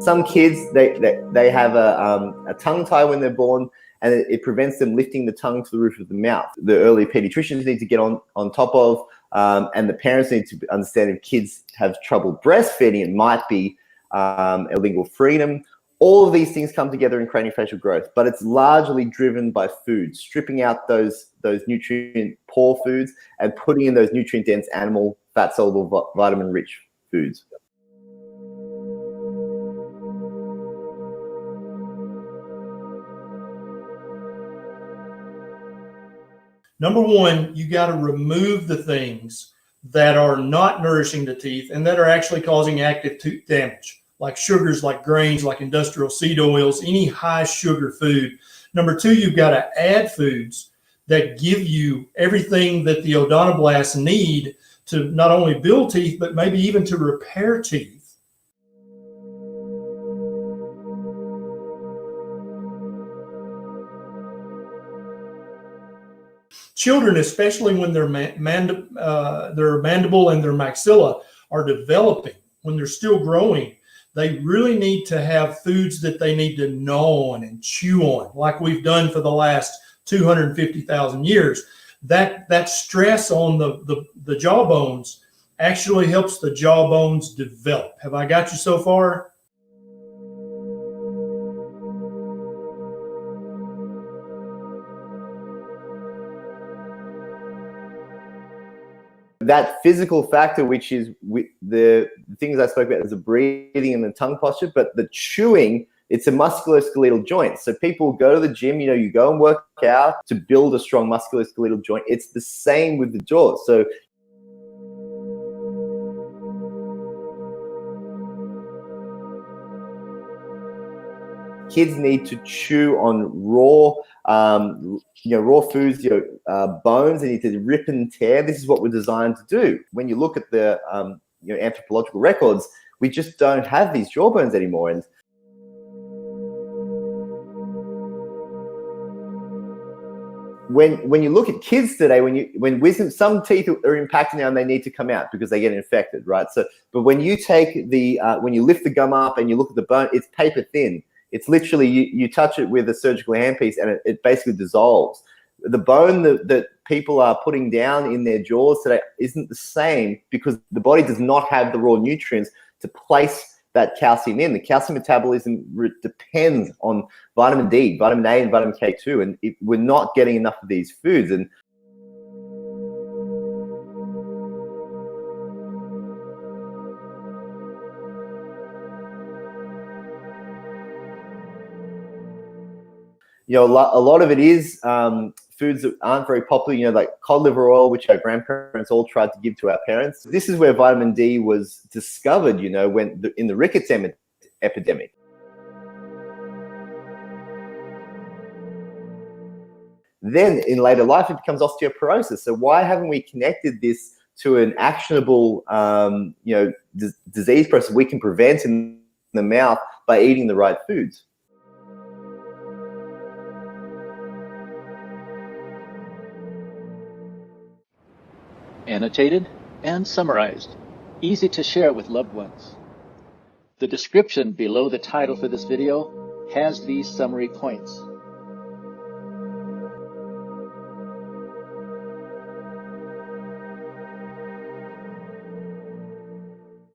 Some kids, they have a tongue tie when they're born, and it prevents them lifting the tongue to the roof of the mouth. The early pediatricians need to get on top of, and the parents need to understand if kids have trouble breastfeeding, it might be a lingual freedom. All of these things come together in cranial-facial growth, but it's largely driven by food, stripping out those nutrient-poor foods and putting in those nutrient-dense animal, fat-soluble, vitamin-rich foods. Number one, you got to remove the things that are not nourishing the teeth and that are actually causing active tooth damage, like sugars, like grains, like industrial seed oils, any high sugar food. Number two, you've got to add foods that give you everything that the odontoblasts need to not only build teeth, but maybe even to repair teeth. Children, especially when their mandible and their maxilla are developing, when they're still growing, they really need to have foods that they need to gnaw on and chew on, like we've done for the last 250,000 years. That stress on the jaw bones actually helps the jaw bones develop. Have I got you so far? That physical factor, which is the things I spoke about, is the breathing and the tongue posture, but the chewing, it's a musculoskeletal joint. So people go to the gym, you go and work out to build a strong musculoskeletal joint. It's the same with the jaw. So kids need to chew on raw, raw foods, bones. They need to rip and tear. This is what we're designed to do. When you look at the anthropological records, we just don't have these jawbones anymore. And when you look at kids today, when wisdom, some teeth are impacted now and they need to come out because they get infected, right? So, but when you take when you lift the gum up and you look at the bone, it's paper thin. It's literally, you touch it with a surgical handpiece and it basically dissolves. The bone that people are putting down in their jaws today isn't the same because the body does not have the raw nutrients to place that calcium in. The calcium metabolism depends on vitamin D, vitamin A, and vitamin K2, and we're not getting enough of these foods. And a lot of it is foods that aren't very popular, like cod liver oil, which our grandparents all tried to give to our parents. This is where vitamin D was discovered, when in the rickets epidemic. Then in later life, it becomes osteoporosis. So why haven't we connected this to an actionable, disease process we can prevent in the mouth by eating the right foods? Annotated and summarized, easy to share with loved ones. The description below the title for this video has these summary points.